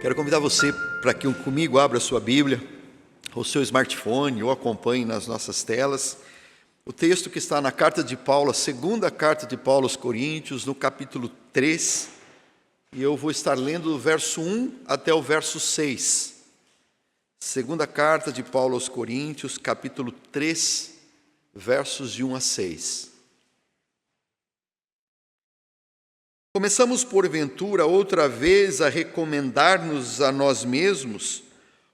Quero convidar você para que comigo abra a sua Bíblia, ou seu smartphone, ou acompanhe nas nossas telas. O texto que está na carta de Paulo, a segunda carta de Paulo aos Coríntios, no capítulo 3, e eu vou estar lendo do verso 1 até o verso 6. Segunda carta de Paulo aos Coríntios, capítulo 3, versos de 1 a 6. Começamos, porventura, outra vez a recomendar-nos a nós mesmos?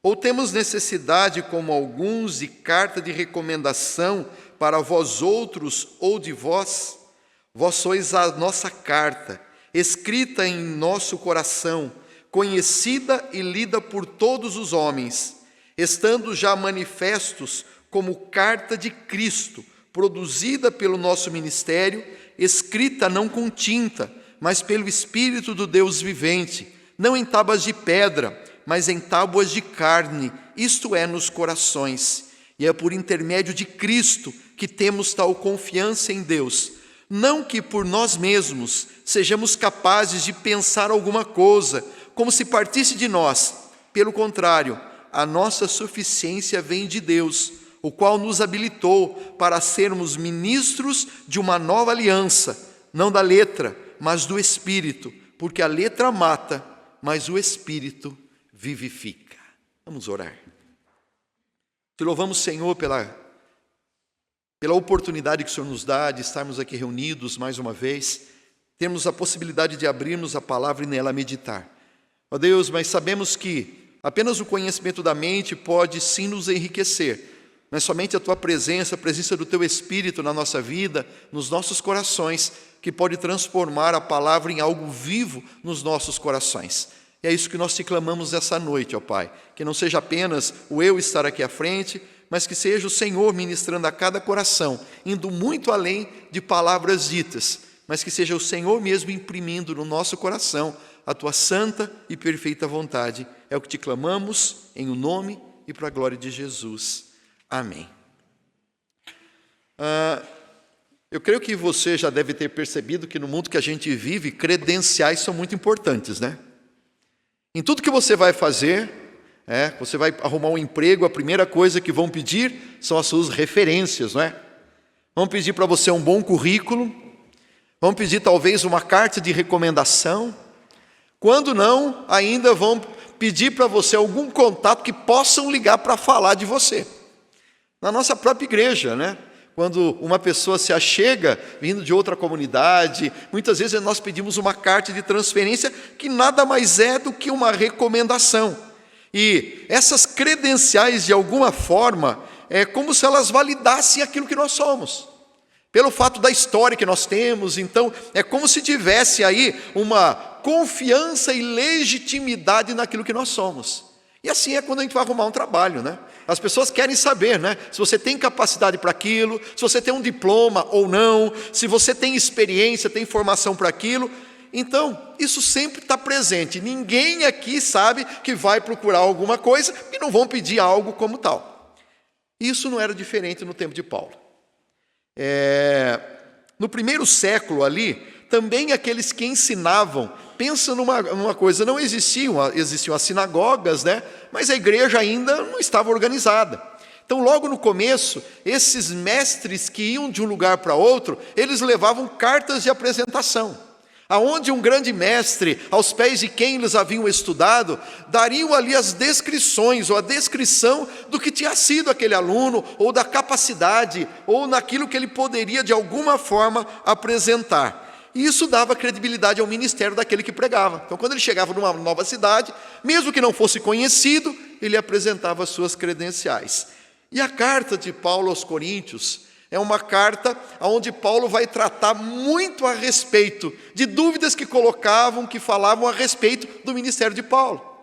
Ou temos necessidade, como alguns, de carta de recomendação para vós outros ou de vós? Vós sois a nossa carta, escrita em nosso coração, conhecida e lida por todos os homens, estando já manifestos como carta de Cristo, produzida pelo nosso ministério, escrita não com tinta, mas pelo Espírito do Deus vivente, não em tábuas de pedra, mas em tábuas de carne, isto é, nos corações. E é por intermédio de Cristo que temos tal confiança em Deus. Não que por nós mesmos sejamos capazes de pensar alguma coisa, como se partisse de nós. Pelo contrário, a nossa suficiência vem de Deus, o qual nos habilitou para sermos ministros de uma nova aliança, não da letra, mas do Espírito, porque a letra mata, mas o Espírito vivifica. Vamos orar. Te louvamos, Senhor, pela oportunidade que o Senhor nos dá de estarmos aqui reunidos mais uma vez, temos a possibilidade de abrirmos a palavra e nela meditar. Ó Deus, mas sabemos que apenas o conhecimento da mente pode sim nos enriquecer, mas somente a Tua presença, a presença do Teu Espírito na nossa vida, nos nossos corações, que pode transformar a palavra em algo vivo nos nossos corações. E é isso que nós te clamamos essa noite, ó Pai, que não seja apenas o eu estar aqui à frente, mas que seja o Senhor ministrando a cada coração, indo muito além de palavras ditas, mas que seja o Senhor mesmo imprimindo no nosso coração a Tua santa e perfeita vontade. É o que te clamamos, em o nome e para a glória de Jesus. Amém. Eu creio que você já deve ter percebido que no mundo que a gente vive, credenciais são muito importantes, né? Em tudo que você vai fazer, você vai arrumar um emprego, a primeira coisa que vão pedir são as suas referências, não é? Vão pedir para você um bom currículo, vão pedir talvez uma carta de recomendação, quando não, ainda vão pedir para você algum contato que possam ligar para falar de você. Na nossa própria igreja, né? Quando uma pessoa se achega vindo de outra comunidade, muitas vezes nós pedimos uma carta de transferência que nada mais é do que uma recomendação. E essas credenciais, de alguma forma, é como se elas validassem aquilo que nós somos. Pelo fato da história que nós temos, então, é como se tivesse aí uma confiança e legitimidade naquilo que nós somos. E assim é quando a gente vai arrumar um trabalho, né? As pessoas querem saber, né? Se você tem capacidade para aquilo, se você tem um diploma ou não, se você tem experiência, tem formação para aquilo. Então, isso sempre está presente. Ninguém aqui sabe que vai procurar alguma coisa e não vão pedir algo como tal. Isso não era diferente no tempo de Paulo. No primeiro século ali, também aqueles que ensinavam, pensa numa coisa, não existiam as sinagogas, né? Mas a igreja ainda não estava organizada. Então, logo no começo, esses mestres que iam de um lugar para outro, eles levavam cartas de apresentação, aonde um grande mestre, aos pés de quem eles haviam estudado, dariam ali as descrições, ou a descrição do que tinha sido aquele aluno, ou da capacidade, ou naquilo que ele poderia de alguma forma apresentar. E isso dava credibilidade ao ministério daquele que pregava. Então, quando ele chegava numa nova cidade, mesmo que não fosse conhecido, ele apresentava as suas credenciais. E a carta de Paulo aos Coríntios é uma carta onde Paulo vai tratar muito a respeito de dúvidas que colocavam, que falavam a respeito do ministério de Paulo.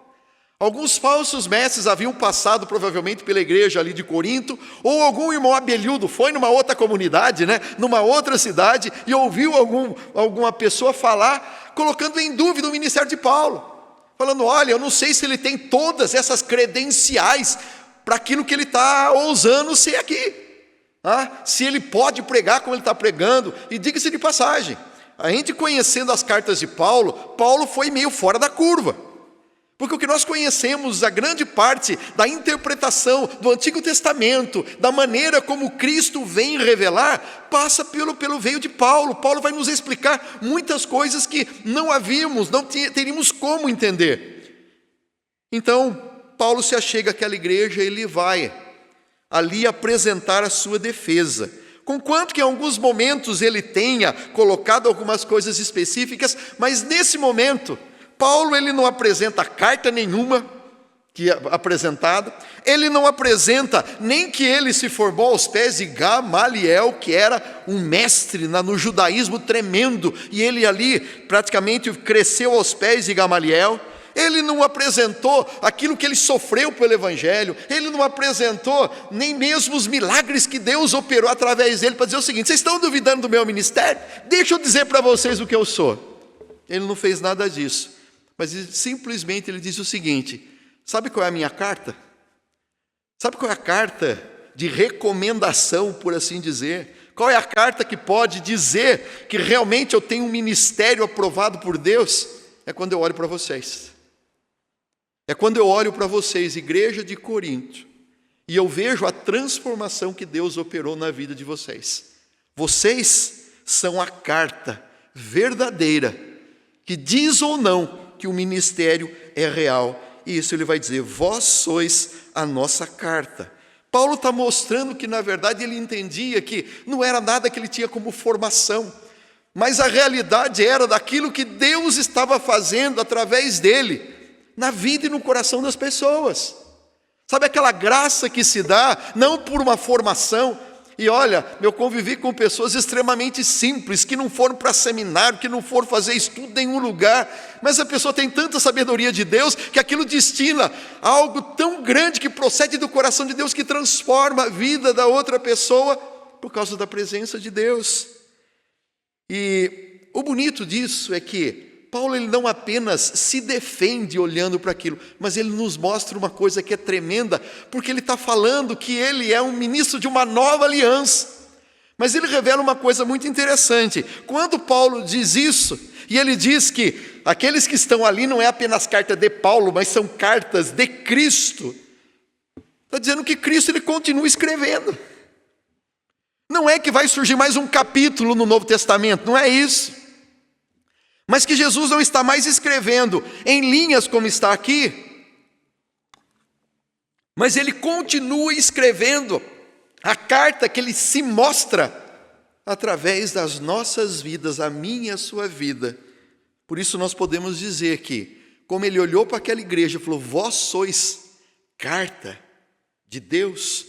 Alguns falsos mestres haviam passado provavelmente pela igreja ali de Corinto, ou algum irmão abelhudo foi numa outra comunidade, né, numa outra cidade, e ouviu alguma pessoa falar, colocando em dúvida o ministério de Paulo, falando, olha, eu não sei se ele tem todas essas credenciais para aquilo que ele está ousando ser aqui, se ele pode pregar como ele está pregando. E diga-se de passagem, a gente conhecendo as cartas de Paulo, Paulo foi meio fora da curva, Porque o que nós conhecemos, a grande parte da interpretação do Antigo Testamento, da maneira como Cristo vem revelar, passa pelo veio de Paulo. Paulo vai nos explicar muitas coisas que não havíamos, não teríamos como entender. Então, Paulo se achega àquela igreja e ele vai ali apresentar a sua defesa. Conquanto que em alguns momentos ele tenha colocado algumas coisas específicas, mas nesse momento, Paulo ele não apresenta carta nenhuma que é apresentada, ele não apresenta nem que ele se formou aos pés de Gamaliel, que era um mestre no judaísmo tremendo, e ele ali praticamente cresceu aos pés de Gamaliel. Ele não apresentou aquilo que ele sofreu pelo Evangelho, ele não apresentou nem mesmo os milagres que Deus operou através dele, para dizer o seguinte: vocês estão duvidando do meu ministério? Deixa eu dizer para vocês o que eu sou. Ele não fez nada disso. Mas simplesmente ele diz o seguinte: sabe qual é a minha carta? Sabe qual é a carta de recomendação, por assim dizer? Qual é a carta que pode dizer que realmente eu tenho um ministério aprovado por Deus? É quando eu olho para vocês. É quando eu olho para vocês, igreja de Corinto, e eu vejo a transformação que Deus operou na vida de vocês. Vocês são a carta verdadeira que diz ou não que o ministério é real. E isso ele vai dizer: vós sois a nossa carta. Paulo está mostrando que, na verdade, ele entendia que não era nada que ele tinha como formação, mas a realidade era daquilo que Deus estava fazendo através dele, na vida e no coração das pessoas. Sabe aquela graça que se dá, não por uma formação. E olha, eu convivi com pessoas extremamente simples, que não foram para seminário, que não foram fazer estudo em nenhum lugar, mas a pessoa tem tanta sabedoria de Deus, que aquilo destina a algo tão grande que procede do coração de Deus, que transforma a vida da outra pessoa, por causa da presença de Deus. E o bonito disso é que Paulo ele não apenas se defende olhando para aquilo, mas ele nos mostra uma coisa que é tremenda, porque ele está falando que ele é um ministro de uma nova aliança. Mas ele revela uma coisa muito interessante. Quando Paulo diz isso, e ele diz que aqueles que estão ali não é apenas carta de Paulo, mas são cartas de Cristo, está dizendo que Cristo ele continua escrevendo. Não é que vai surgir mais um capítulo no Novo Testamento, não é isso. Mas que Jesus não está mais escrevendo em linhas como está aqui, mas ele continua escrevendo a carta que ele se mostra através das nossas vidas, a minha e a sua vida. Por isso nós podemos dizer que, como ele olhou para aquela igreja e falou: vós sois carta de Deus,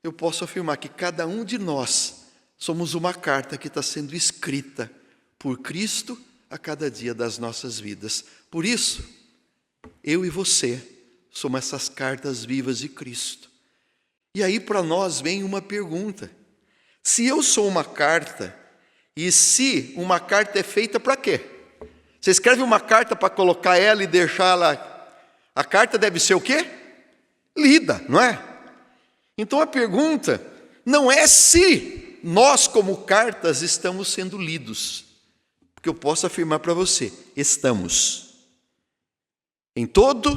eu posso afirmar que cada um de nós somos uma carta que está sendo escrita por Cristo a cada dia das nossas vidas. Por isso, eu e você somos essas cartas vivas de Cristo. E aí para nós vem uma pergunta: se eu sou uma carta, e se uma carta é feita para quê? Você escreve uma carta para colocar ela e deixá-la, a carta deve ser o quê? Lida, não é? Então a pergunta não é se nós como cartas estamos sendo lidos, porque eu posso afirmar para você: estamos. Em todo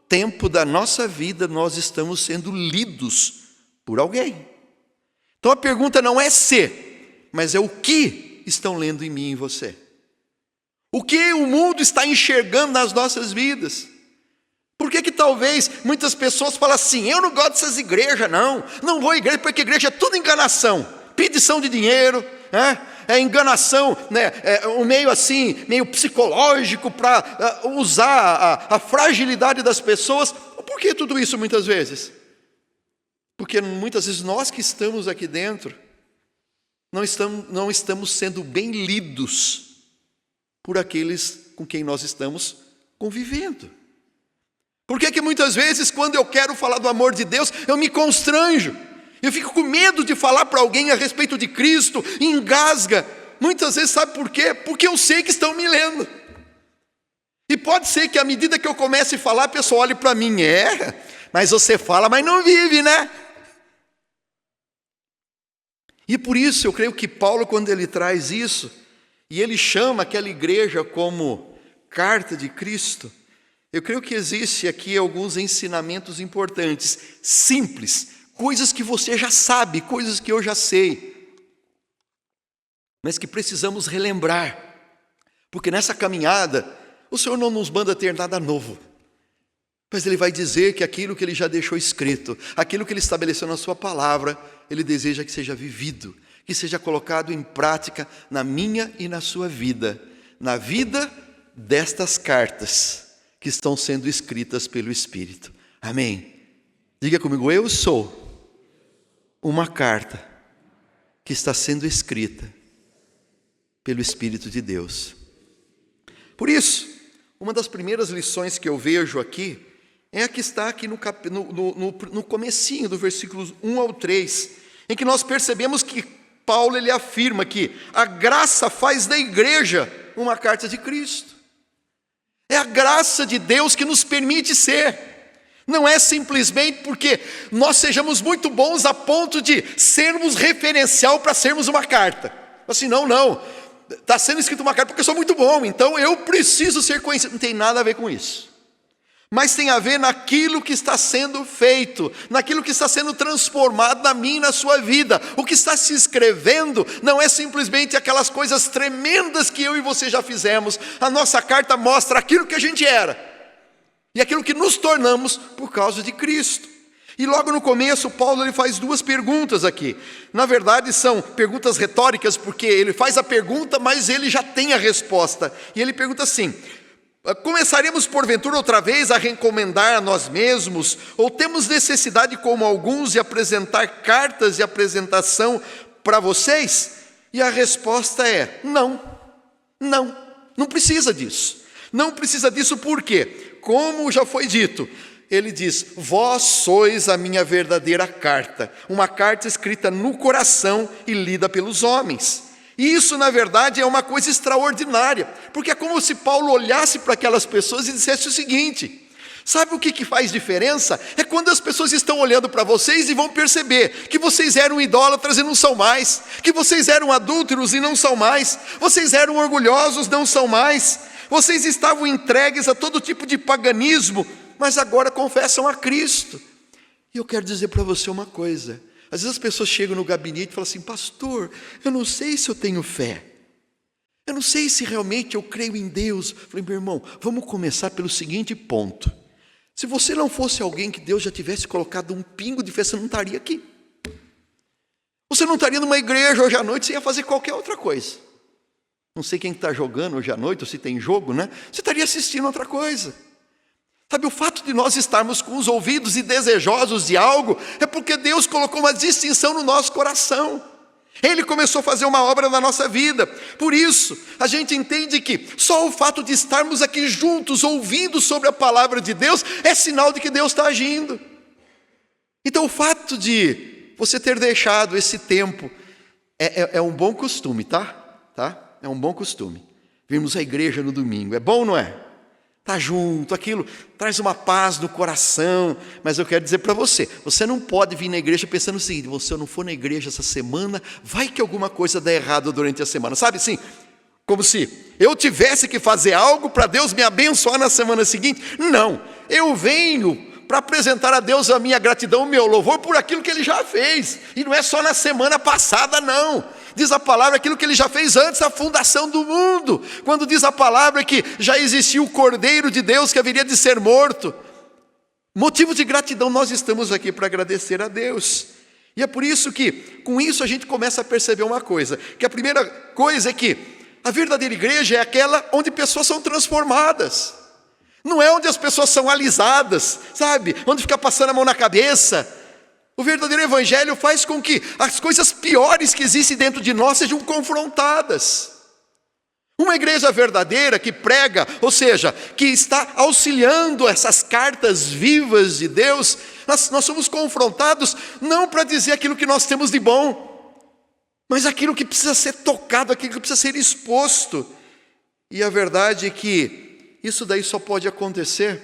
tempo da nossa vida nós estamos sendo lidos por alguém. Então a pergunta não é se, mas é o que estão lendo em mim e em você. O que o mundo está enxergando nas nossas vidas. Por que talvez muitas pessoas falam assim: eu não gosto dessas igrejas, não vou à igreja, porque igreja é tudo enganação, pedição de dinheiro, é enganação, né? É um meio assim, meio psicológico para usar a fragilidade das pessoas. Por que tudo isso muitas vezes? Porque muitas vezes nós que estamos aqui dentro não estamos sendo bem lidos por aqueles com quem nós estamos convivendo. Por que muitas vezes quando eu quero falar do amor de Deus, eu me constranjo? Eu fico com medo de falar para alguém a respeito de Cristo, engasga. Muitas vezes, sabe por quê? Porque eu sei que estão me lendo. E pode ser que à medida que eu comece a falar, a pessoa olhe para mim: mas você fala, mas não vive, né? E por isso eu creio que Paulo, quando ele traz isso, e ele chama aquela igreja como carta de Cristo, Eu creio que existe aqui alguns ensinamentos importantes, simples, coisas que você já sabe, coisas que eu já sei, mas que precisamos relembrar, porque nessa caminhada, o Senhor não nos manda ter nada novo, mas Ele vai dizer que aquilo que Ele já deixou escrito, aquilo que Ele estabeleceu na sua palavra, Ele deseja que seja vivido, que seja colocado em prática na minha e na sua vida, na vida destas cartas que estão sendo escritas pelo Espírito. Amém? Diga comigo, eu sou uma carta que está sendo escrita pelo Espírito de Deus. Por isso, uma das primeiras lições que eu vejo aqui é a que está aqui no comecinho do versículos 1 ao 3, em que nós percebemos que Paulo ele afirma que a graça faz da igreja uma carta de Cristo. É a graça de Deus que nos permite ser. Não é simplesmente porque nós sejamos muito bons a ponto de sermos referencial para sermos uma carta. Assim, não. Está sendo escrito uma carta porque eu sou muito bom, então eu preciso ser conhecido. Não tem nada a ver com isso. Mas tem a ver naquilo que está sendo feito, naquilo que está sendo transformado na minha e na sua vida. O que está se escrevendo não é simplesmente aquelas coisas tremendas que eu e você já fizemos. A nossa carta mostra aquilo que a gente era e aquilo que nos tornamos por causa de Cristo. E logo no começo, Paulo ele faz duas perguntas aqui. Na verdade, são perguntas retóricas, porque ele faz a pergunta, mas ele já tem a resposta. E ele pergunta assim: começaremos porventura outra vez a recomendar a nós mesmos, ou temos necessidade, como alguns, de apresentar cartas de apresentação para vocês? E a resposta é: não precisa disso. Não precisa disso por quê? Como já foi dito, ele diz: vós sois a minha verdadeira carta, uma carta escrita no coração e lida pelos homens. E isso, na verdade, é uma coisa extraordinária, porque é como se Paulo olhasse para aquelas pessoas e dissesse o seguinte: sabe o que faz diferença? É quando as pessoas estão olhando para vocês e vão perceber que vocês eram idólatras e não são mais, que vocês eram adúlteros e não são mais, vocês eram orgulhosos, não são mais, vocês estavam entregues a todo tipo de paganismo, mas agora confessam a Cristo. E eu quero dizer para você uma coisa: às vezes as pessoas chegam no gabinete e falam assim: pastor, eu não sei se eu tenho fé, eu não sei se realmente eu creio em Deus. Eu falei: meu irmão, vamos começar pelo seguinte ponto: se você não fosse alguém que Deus já tivesse colocado um pingo de fé, você não estaria aqui. Você não estaria numa igreja hoje à noite, você ia fazer qualquer outra coisa. Não sei quem está jogando hoje à noite, ou se tem jogo, né? Você estaria assistindo outra coisa. Sabe, o fato de nós estarmos com os ouvidos e desejosos de algo é porque Deus colocou uma distinção no nosso coração. Ele começou a fazer uma obra na nossa vida. Por isso, a gente entende que só o fato de estarmos aqui juntos, ouvindo sobre a palavra de Deus, é sinal de que Deus está agindo. Então, o fato de você ter deixado esse tempo é um bom costume, tá? É um bom costume. Virmos à igreja no domingo. É bom, não é? Está junto, aquilo traz uma paz no coração. Mas eu quero dizer para você, você não pode vir na igreja pensando o seguinte: se eu não for na igreja essa semana, vai que alguma coisa dá errado durante a semana. Sabe assim, como se eu tivesse que fazer algo para Deus me abençoar na semana seguinte. Não, eu venho para apresentar a Deus a minha gratidão, o meu louvor por aquilo que Ele já fez. E não é só na semana passada, não. Diz a palavra aquilo que Ele já fez antes da fundação do mundo. Quando diz a palavra que já existia o Cordeiro de Deus que haveria de ser morto. Motivo de gratidão, nós estamos aqui para agradecer a Deus. E é por isso que, com isso, a gente começa a perceber uma coisa. Que a primeira coisa é que a verdadeira igreja é aquela onde pessoas são transformadas. Não é onde as pessoas são alisadas, sabe? Onde fica passando a mão na cabeça. O verdadeiro evangelho faz com que as coisas piores que existem dentro de nós sejam confrontadas. Uma igreja verdadeira que prega, ou seja, que está auxiliando essas cartas vivas de Deus, nós somos confrontados não para dizer aquilo que nós temos de bom, mas aquilo que precisa ser tocado, aquilo que precisa ser exposto. E a verdade é que isso daí só pode acontecer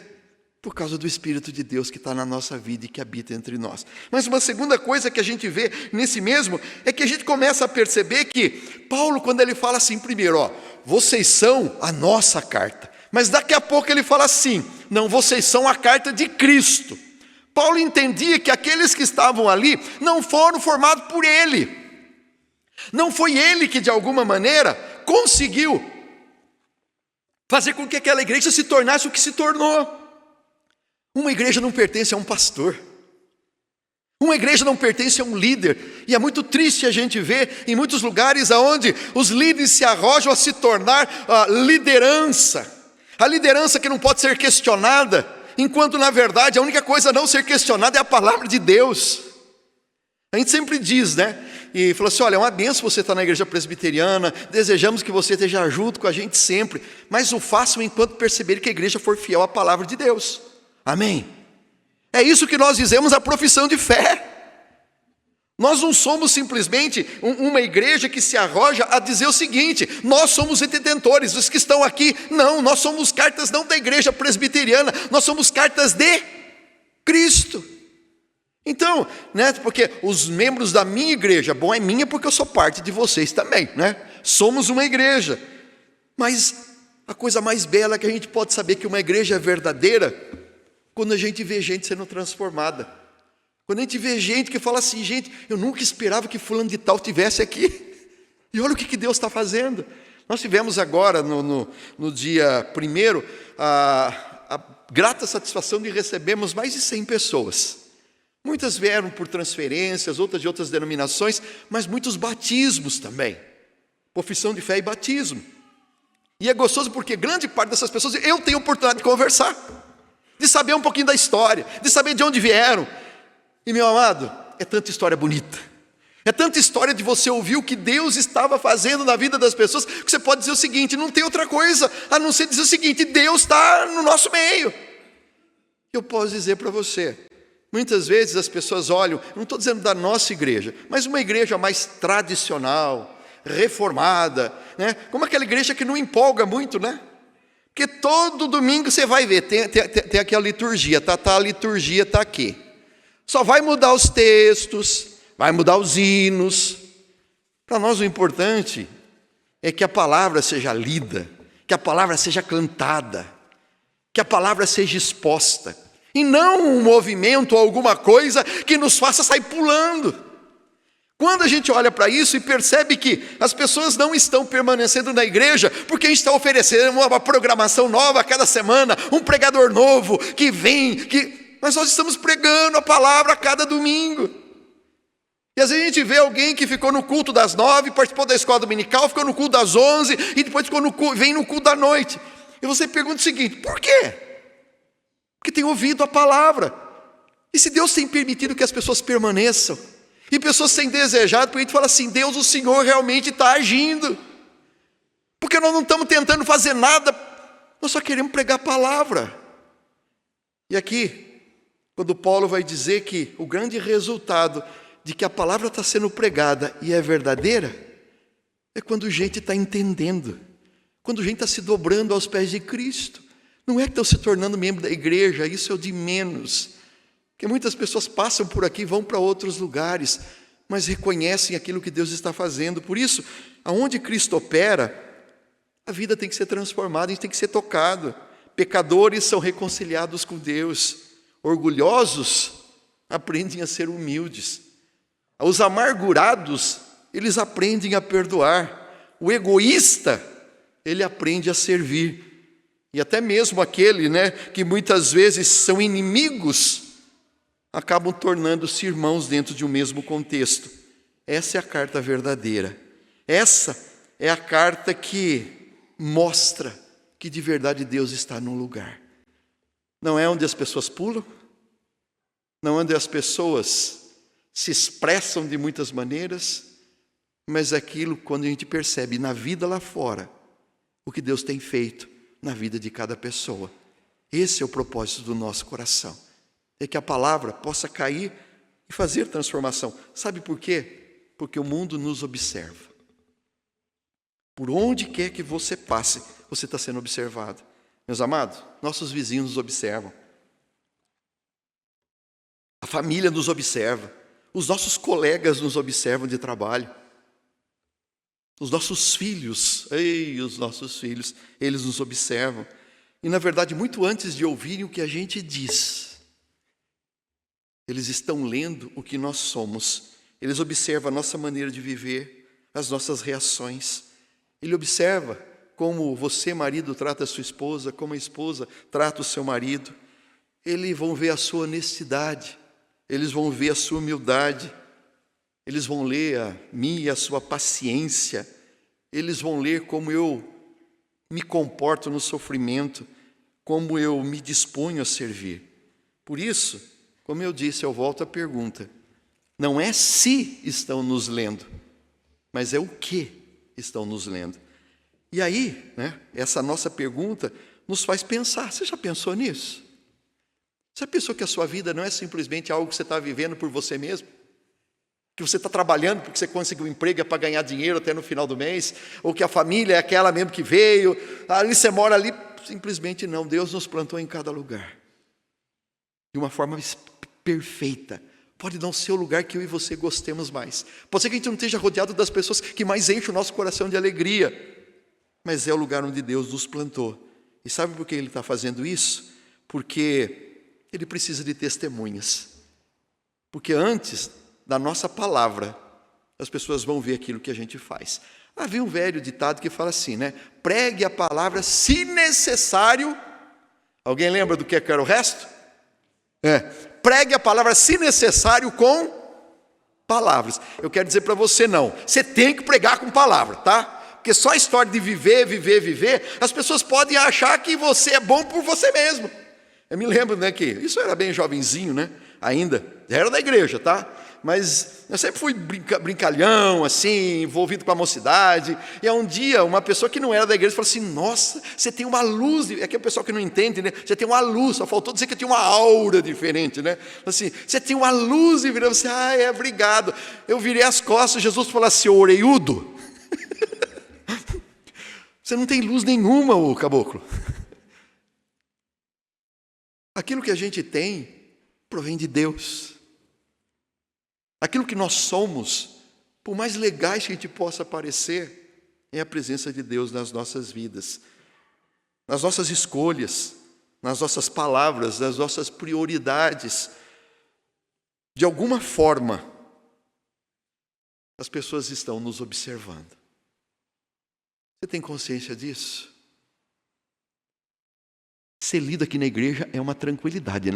por causa do Espírito de Deus que está na nossa vida e que habita entre nós. Mas uma segunda coisa que a gente vê nesse mesmo é que a gente começa a perceber que Paulo, quando ele fala assim, primeiro, vocês são a nossa carta. Mas daqui a pouco ele fala assim: não, vocês são a carta de Cristo. Paulo entendia que aqueles que estavam ali não foram formados por ele. Não foi ele que de alguma maneira conseguiu fazer com que aquela igreja se tornasse o que se tornou. Uma igreja não pertence a um pastor. Uma igreja não pertence a um líder. E é muito triste a gente ver em muitos lugares onde os líderes se arrojam a se tornar a liderança. A liderança que não pode ser questionada, enquanto na verdade a única coisa a não ser questionada é a palavra de Deus. A gente sempre diz, né? E falou assim, olha, é uma bênção você estar na igreja presbiteriana, desejamos que você esteja junto com a gente sempre, mas o façam enquanto perceber que a igreja for fiel à palavra de Deus. Amém? É isso que nós dizemos a profissão de fé. Nós não somos simplesmente uma igreja que se arroja a dizer o seguinte, nós somos entendedores, os que estão aqui, não, nós somos cartas não da igreja presbiteriana, nós somos cartas de Cristo. Então, né, porque os membros da minha igreja, bom, é minha porque eu sou parte de vocês também, né? Somos uma igreja. Mas a coisa mais bela que a gente pode saber que uma igreja é verdadeira, quando a gente vê gente sendo transformada. Quando a gente vê gente que fala assim, gente, eu nunca esperava que fulano de tal estivesse aqui. E olha o que Deus está fazendo. Nós tivemos agora, no dia 1º, a grata satisfação de recebermos mais de 100 pessoas. Muitas vieram por transferências, outras de outras denominações, mas muitos batismos também. Profissão de fé e batismo. E é gostoso porque grande parte dessas pessoas, eu tenho a oportunidade de conversar, de saber um pouquinho da história, de saber de onde vieram. E meu amado, é tanta história bonita. É tanta história de você ouvir o que Deus estava fazendo na vida das pessoas, que você pode dizer o seguinte, não tem outra coisa a não ser dizer o seguinte, Deus está no nosso meio. Eu posso dizer para você, muitas vezes as pessoas olham, não estou dizendo da nossa igreja, mas uma igreja mais tradicional, reformada, né? Como aquela igreja que não empolga muito, né? Porque todo domingo você vai ver, tem aqui a liturgia, a liturgia está aqui. Só vai mudar os textos, vai mudar os hinos. Para nós o importante é que a palavra seja lida, que a palavra seja cantada, que a palavra seja exposta. E não um movimento ou alguma coisa que nos faça sair pulando. Quando a gente olha para isso e percebe que as pessoas não estão permanecendo na igreja, porque a gente está oferecendo uma programação nova a cada semana, um pregador novo que vem, mas nós estamos pregando a palavra a cada domingo. E às vezes a gente vê alguém que ficou no culto das 9, participou da escola dominical, ficou no culto das 11 e depois vem no culto da noite. E você pergunta o seguinte, por quê? Porque tem ouvido a palavra. E se Deus tem permitido que as pessoas permaneçam, e pessoas têm desejado, porque a gente fala assim, Deus, o Senhor realmente está agindo. Porque nós não estamos tentando fazer nada, nós só queremos pregar a palavra. E aqui, quando Paulo vai dizer que o grande resultado de que a palavra está sendo pregada e é verdadeira, é quando gente está entendendo, quando gente está se dobrando aos pés de Cristo. Não é que estão se tornando membro da igreja, isso é o de menos. Porque muitas pessoas passam por aqui, vão para outros lugares, mas reconhecem aquilo que Deus está fazendo. Por isso, aonde Cristo opera, a vida tem que ser transformada, a gente tem que ser tocado. Pecadores são reconciliados com Deus. Orgulhosos aprendem a ser humildes. Os amargurados, eles aprendem a perdoar. O egoísta, ele aprende a servir. E até mesmo aquele, né, que muitas vezes são inimigos, acabam tornando-se irmãos dentro de um mesmo contexto. Essa é a carta verdadeira. Essa é a carta que mostra que de verdade Deus está no lugar. Não é onde as pessoas pulam, não é onde as pessoas se expressam de muitas maneiras, mas aquilo quando a gente percebe na vida lá fora, o que Deus tem feito na vida de cada pessoa. Esse é o propósito do nosso coração. É que a palavra possa cair e fazer transformação. Sabe por quê? Porque o mundo nos observa. Por onde quer que você passe, você está sendo observado. Meus amados, nossos vizinhos nos observam. A família nos observa. Os nossos colegas nos observam de trabalho. Os nossos filhos, os nossos filhos, eles nos observam. E, na verdade, muito antes de ouvirem o que a gente diz, eles estão lendo o que nós somos. Eles observam a nossa maneira de viver, as nossas reações. Ele observa como você, marido, trata a sua esposa, como a esposa trata o seu marido. Eles vão ver a sua honestidade, eles vão ver a sua humildade, eles vão ler a minha e a sua paciência, eles vão ler como eu me comporto no sofrimento, como eu me disponho a servir. Por isso, como eu disse, eu volto à pergunta. Não é se estão nos lendo, mas é o que estão nos lendo. E aí, essa nossa pergunta nos faz pensar. Você já pensou nisso? Você pensou que a sua vida não é simplesmente algo que você está vivendo por você mesmo? Que você está trabalhando porque você conseguiu um emprego para ganhar dinheiro até no final do mês? Ou que a família é aquela mesmo que veio, ali você mora ali? Simplesmente não. Deus nos plantou em cada lugar, de uma forma perfeita. Pode não ser o lugar que eu e você gostemos mais. Pode ser que a gente não esteja rodeado das pessoas que mais enchem o nosso coração de alegria. Mas é o lugar onde Deus nos plantou. E sabe por que Ele está fazendo isso? Porque Ele precisa de testemunhas. Porque antes da nossa palavra, as pessoas vão ver aquilo que a gente faz. Havia um velho ditado que fala assim, pregue a palavra se necessário. Alguém lembra do que era o resto? Pregue a palavra se necessário com palavras. Eu quero dizer para você não. Você tem que pregar com palavra, tá? Porque só a história de viver, as pessoas podem achar que você é bom por você mesmo. Eu me lembro, que isso era bem jovenzinho, ainda. Era da igreja, tá? Mas eu sempre fui brincalhão, assim, envolvido com a mocidade. E um dia, uma pessoa que não era da igreja falou assim, nossa, você tem uma luz. É que o pessoal que não entende, Você tem uma luz, só faltou dizer que eu tinha uma aura diferente, Assim, você tem uma luz e virou assim, obrigado. Eu virei as costas, Jesus falou assim, ô orelhudo. Você não tem luz nenhuma, ô caboclo. Aquilo que a gente tem provém de Deus. Aquilo que nós somos, por mais legais que a gente possa parecer, é a presença de Deus nas nossas vidas, nas nossas escolhas, nas nossas palavras, nas nossas prioridades. De alguma forma, as pessoas estão nos observando. Você tem consciência disso? Ser lido aqui na igreja é uma tranquilidade,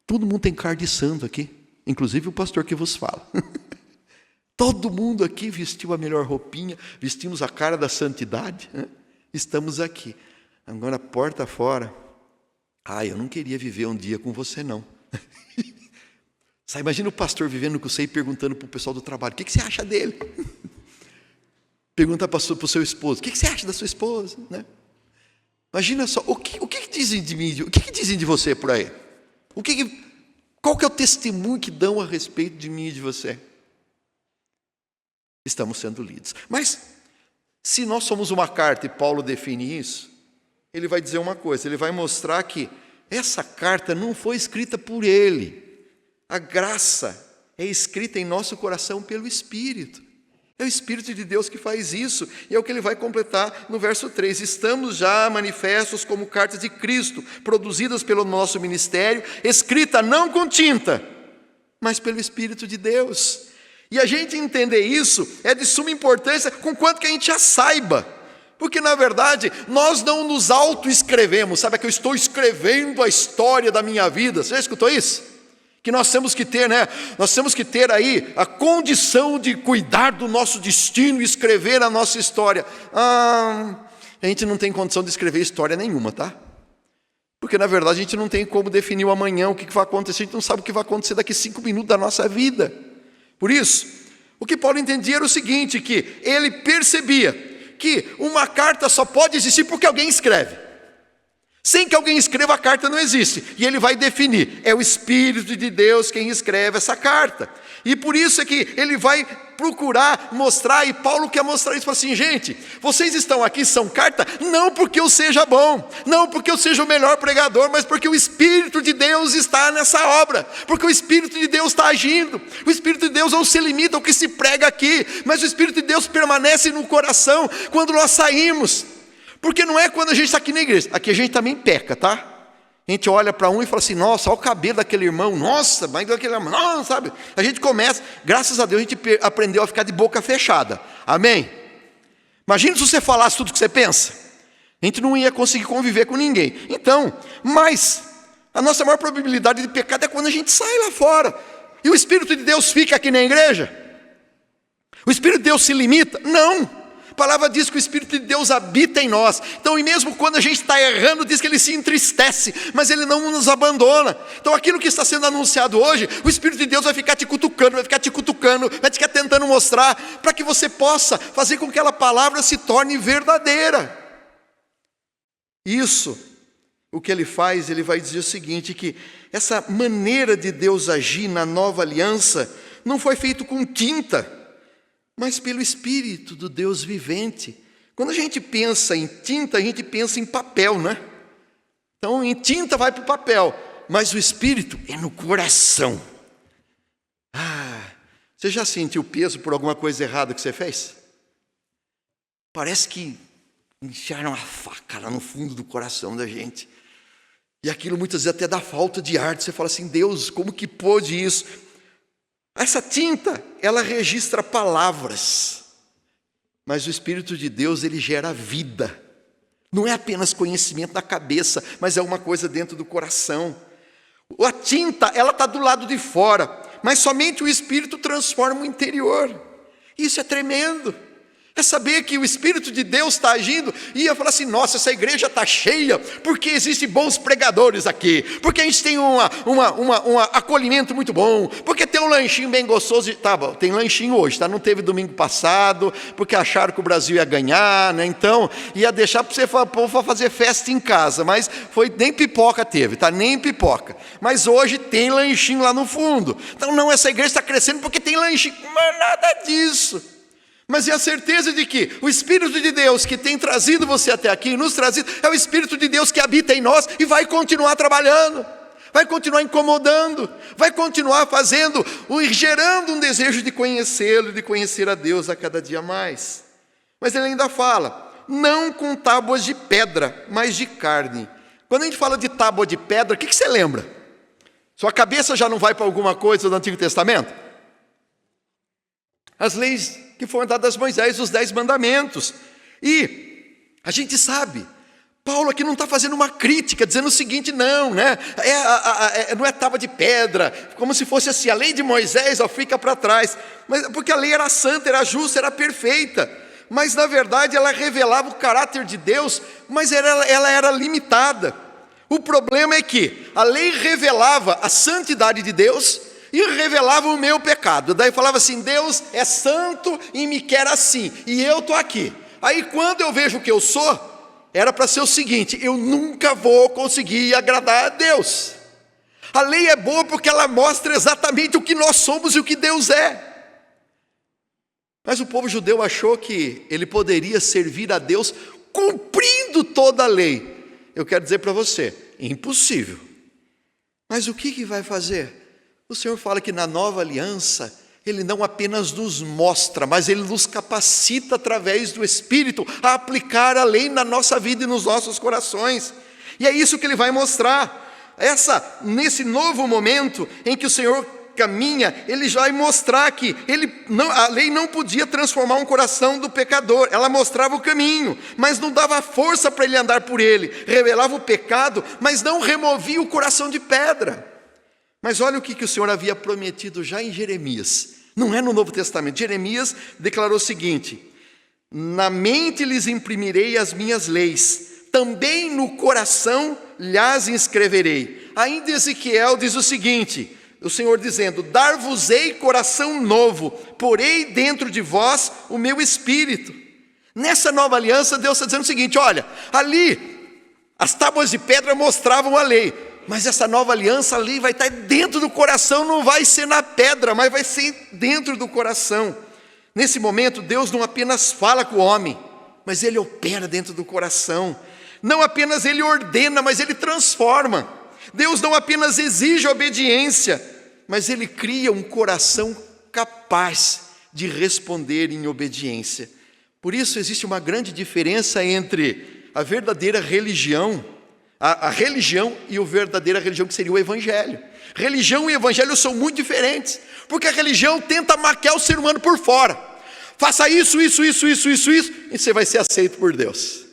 Todo mundo tem cara de santo aqui. Inclusive o pastor que vos fala. Todo mundo aqui vestiu a melhor roupinha, vestimos a cara da santidade, Estamos aqui. Agora, porta fora, eu não queria viver um dia com você, não. Imagina o pastor vivendo com você e perguntando para o pessoal do trabalho, o que você acha dele? Pergunta para o seu esposo, o que você acha da sua esposa? Imagina só, o que dizem de mim, o que dizem de você por aí? Qual que é o testemunho que dão a respeito de mim e de você? Estamos sendo lidos. Mas, se nós somos uma carta, e Paulo define isso, ele vai dizer uma coisa, ele vai mostrar que essa carta não foi escrita por ele. A graça é escrita em nosso coração pelo Espírito. É o Espírito de Deus que faz isso, e é o que ele vai completar no verso 3. Estamos já manifestos como cartas de Cristo, produzidas pelo nosso ministério, escrita não com tinta, mas pelo Espírito de Deus. E a gente entender isso é de suma importância, com quanto que a gente já saiba. Porque, na verdade, nós não nos autoescrevemos. Sabe que eu estou escrevendo a história da minha vida. Você já escutou isso? Que nós temos que ter, Nós temos que ter aí a condição de cuidar do nosso destino e escrever a nossa história. A gente não tem condição de escrever história nenhuma, tá? Porque, na verdade, a gente não tem como definir o amanhã, o que vai acontecer. A gente não sabe o que vai acontecer daqui 5 minutos da nossa vida. Por isso, o que Paulo entendia era o seguinte, que ele percebia que uma carta só pode existir porque alguém escreve. Sem que alguém escreva, a carta não existe. E ele vai definir, é o Espírito de Deus quem escreve essa carta. E por isso é que ele vai procurar mostrar, e Paulo quer mostrar isso, fala assim, gente, vocês estão aqui, são carta, não porque eu seja bom, não porque eu seja o melhor pregador, mas porque o Espírito de Deus está nessa obra, porque o Espírito de Deus está agindo. O Espírito de Deus não se limita ao que se prega aqui, mas o Espírito de Deus permanece no coração quando nós saímos. Porque não é quando a gente está aqui na igreja, aqui a gente também peca, tá? A gente olha para um e fala assim, nossa, olha o cabelo daquele irmão, nossa, mas daquele irmão, não, sabe? A gente começa, graças a Deus, a gente aprendeu a ficar de boca fechada, amém? Imagina se você falasse tudo o que você pensa, a gente não ia conseguir conviver com ninguém. Então, mas a nossa maior probabilidade de pecado é quando a gente sai lá fora, e o Espírito de Deus fica aqui na igreja? O Espírito de Deus se limita? Não! A palavra diz que o Espírito de Deus habita em nós. Então, e mesmo quando a gente está errando, diz que Ele se entristece, mas Ele não nos abandona. Então, aquilo que está sendo anunciado hoje, o Espírito de Deus vai ficar te cutucando, vai ficar tentando mostrar, para que você possa fazer com que aquela palavra se torne verdadeira. Isso, o que Ele faz, Ele vai dizer o seguinte, que essa maneira de Deus agir na nova aliança, não foi feito com tinta, mas pelo Espírito do Deus vivente. Quando a gente pensa em tinta, a gente pensa em papel, né? Então, em tinta vai para o papel, mas o Espírito é no coração. Você já sentiu peso por alguma coisa errada que você fez? Parece que enfiaram uma faca lá no fundo do coração da gente. E aquilo muitas vezes até dá falta de ar. Você fala assim, Deus, como que pôde isso? Essa tinta, ela registra palavras, mas o Espírito de Deus, ele gera vida. Não é apenas conhecimento da cabeça, mas é uma coisa dentro do coração. A tinta, ela está do lado de fora, mas somente o Espírito transforma o interior. Isso é tremendo. É saber que o Espírito de Deus está agindo, e ia falar assim, nossa, essa igreja está cheia, porque existem bons pregadores aqui, porque a gente tem um acolhimento muito bom, porque tem um lanchinho bem gostoso, tá bom, tem lanchinho hoje, tá? Não teve domingo passado, porque acharam que o Brasil ia ganhar, né? Então, ia deixar para você fazer festa em casa, mas nem pipoca teve, tá? Nem pipoca, mas hoje tem lanchinho lá no fundo. Então não, essa igreja está crescendo porque tem lanchinho, mas nada disso. Mas é a certeza de que o Espírito de Deus que tem trazido você até aqui, nos trazido, é o Espírito de Deus que habita em nós e vai continuar trabalhando, vai continuar incomodando, vai continuar fazendo, gerando um desejo de conhecê-lo, de conhecer a Deus a cada dia mais. Mas ele ainda fala, não com tábuas de pedra, mas de carne. Quando a gente fala de tábua de pedra, o que você lembra? Sua cabeça já não vai para alguma coisa do Antigo Testamento? As leis que foram dadas a Moisés, os 10 mandamentos. E a gente sabe, Paulo aqui não está fazendo uma crítica, dizendo o seguinte, não, né? Não é tábua de pedra, como se fosse assim, a lei de Moisés fica para trás. Mas, porque a lei era santa, era justa, era perfeita. Mas na verdade ela revelava o caráter de Deus, mas ela era limitada. O problema é que a lei revelava a santidade de Deus, e revelava o meu pecado. Daí falava assim, Deus é santo e me quer assim, e eu estou aqui. Aí quando eu vejo o que eu sou, era para ser o seguinte, eu nunca vou conseguir agradar a Deus. A lei é boa porque ela mostra exatamente o que nós somos e o que Deus é. Mas o povo judeu achou que ele poderia servir a Deus cumprindo toda a lei. Eu quero dizer para você, impossível. Mas o que vai fazer? O Senhor fala que na nova aliança, Ele não apenas nos mostra, mas Ele nos capacita através do Espírito a aplicar a lei na nossa vida e nos nossos corações. E é isso que Ele vai mostrar. Nesse novo momento em que o Senhor caminha, Ele já vai mostrar que a lei não podia transformar um coração do pecador, ela mostrava o caminho, mas não dava força para ele andar por ele, revelava o pecado, mas não removia o coração de pedra. Mas olha o que o Senhor havia prometido já em Jeremias, não é no Novo Testamento. Jeremias declarou o seguinte, na mente lhes imprimirei as minhas leis, também no coração lhes inscreverei. Ainda Ezequiel diz o seguinte, o Senhor dizendo, dar-vos-ei coração novo, porei dentro de vós o meu espírito. Nessa nova aliança Deus está dizendo o seguinte, olha, ali as tábuas de pedra mostravam a lei, mas essa nova aliança ali vai estar dentro do coração, não vai ser na pedra, mas vai ser dentro do coração. Nesse momento, Deus não apenas fala com o homem, mas Ele opera dentro do coração. Não apenas Ele ordena, mas Ele transforma. Deus não apenas exige obediência, mas Ele cria um coração capaz de responder em obediência. Por isso existe uma grande diferença entre a verdadeira religião, a religião e a verdadeira religião que seria o evangelho. Religião e evangelho são muito diferentes, porque a religião tenta maquiar o ser humano por fora. Faça isso, e você vai ser aceito por Deus.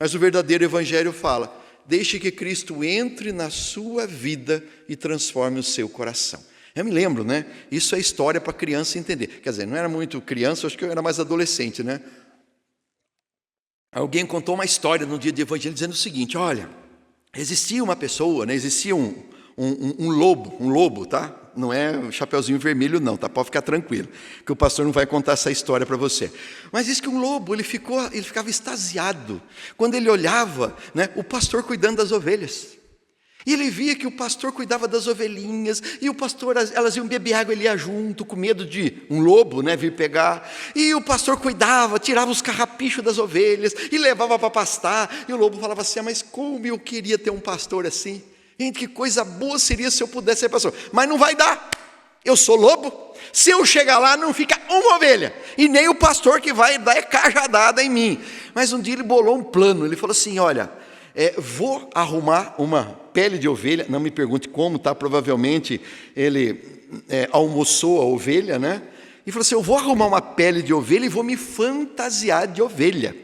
Mas o verdadeiro evangelho fala: deixe que Cristo entre na sua vida e transforme o seu coração. Eu me lembro, né? Isso é história para criança entender. Quer dizer, não era muito criança, acho que eu era mais adolescente, né? Alguém contou uma história no dia de evangelho dizendo o seguinte: olha, existia uma pessoa, né? Existia um lobo, tá? Não é o Chapeuzinho Vermelho não, tá? Pode ficar tranquilo, que o pastor não vai contar essa história para você. Mas diz que um lobo, ele ficava extasiado quando ele olhava, né, o pastor cuidando das ovelhas. E ele via que o pastor cuidava das ovelhinhas, e o pastor, elas iam beber água, ele ia junto, com medo de um lobo, né, vir pegar. E o pastor cuidava, tirava os carrapichos das ovelhas e levava para pastar. E o lobo falava assim: mas como eu queria ter um pastor assim. Gente, que coisa boa seria se eu pudesse ser pastor. Mas não vai dar, eu sou lobo. Se eu chegar lá, não fica uma ovelha, e nem o pastor que vai dar cajadada em mim. Mas um dia ele bolou um plano, ele falou assim: olha, vou arrumar uma pele de ovelha, não me pergunte como, tá? Provavelmente ele almoçou a ovelha, né? E falou assim: eu vou arrumar uma pele de ovelha e vou me fantasiar de ovelha.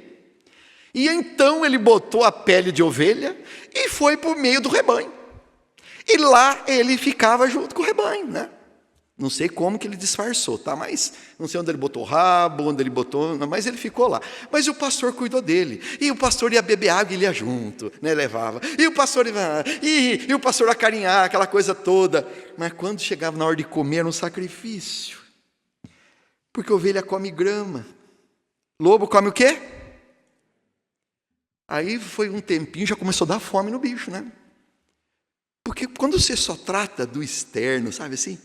E então ele botou a pele de ovelha e foi para o meio do rebanho. E lá ele ficava junto com o rebanho, né? Não sei como que ele disfarçou, tá? Mas não sei onde ele botou o rabo, onde ele botou, mas ele ficou lá. Mas o pastor cuidou dele. E o pastor ia beber água e ele ia junto, né? Levava. E o pastor e o pastor acarinhar, aquela coisa toda. Mas quando chegava na hora de comer, era um sacrifício. Porque ovelha come grama. Lobo come o quê? Aí foi um tempinho, já começou a dar fome no bicho, né? Porque quando você só trata do externo, sabe assim?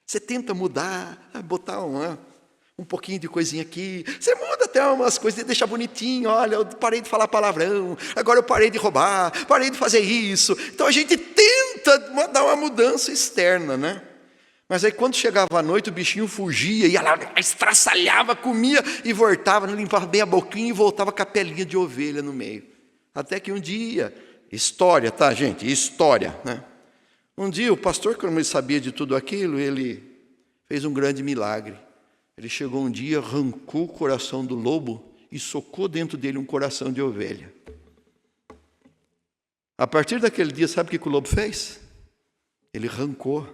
Você tenta mudar, botar um pouquinho de coisinha aqui. Você muda até umas coisas, deixa bonitinho. Olha, eu parei de falar palavrão, agora eu parei de roubar, parei de fazer isso. Então a gente tenta dar uma mudança externa, né? Mas aí quando chegava a noite, o bichinho fugia, ia lá, estraçalhava, comia e voltava, limpava bem a boquinha e voltava com a pelinha de ovelha no meio. Até que um dia, história, tá, gente? História, né? Um dia o pastor, como ele sabia de tudo aquilo, ele fez um grande milagre. Ele chegou um dia, arrancou o coração do lobo e socou dentro dele um coração de ovelha. A partir daquele dia, sabe o que o lobo fez? Ele arrancou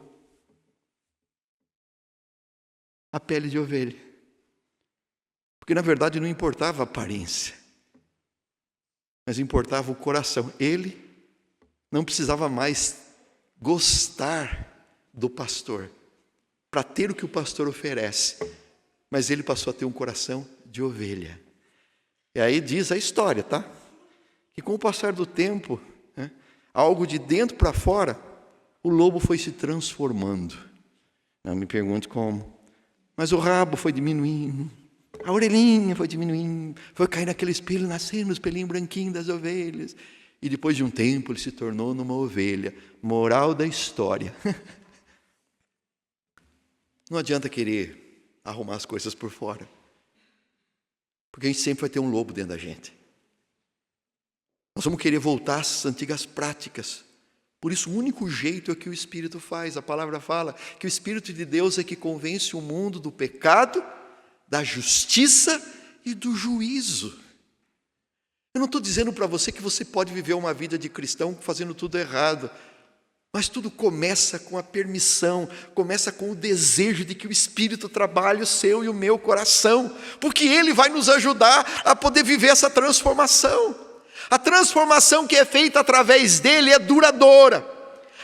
a pele de ovelha. Porque na verdade não importava a aparência, mas importava o coração. Ele não precisava mais gostar do pastor para ter o que o pastor oferece, mas ele passou a ter um coração de ovelha. E aí diz a história, tá? Que com o passar do tempo, né, algo de dentro para fora, o lobo foi se transformando. Não me pergunte como, mas o rabo foi diminuindo, a orelhinha foi diminuindo, foi cair naquele espelho, nascendo o espelhinho branquinho das ovelhas. E depois de um tempo ele se tornou numa ovelha. Moral da história. Não adianta querer arrumar as coisas por fora, porque a gente sempre vai ter um lobo dentro da gente. Nós vamos querer voltar às antigas práticas. Por isso o único jeito é que o Espírito faz. A palavra fala que o Espírito de Deus é que convence o mundo do pecado, da justiça e do juízo. Eu não estou dizendo para você que você pode viver uma vida de cristão fazendo tudo errado. Mas tudo começa com a permissão, começa com o desejo de que o Espírito trabalhe o seu e o meu coração, porque Ele vai nos ajudar a poder viver essa transformação. A transformação que é feita através dEle é duradoura.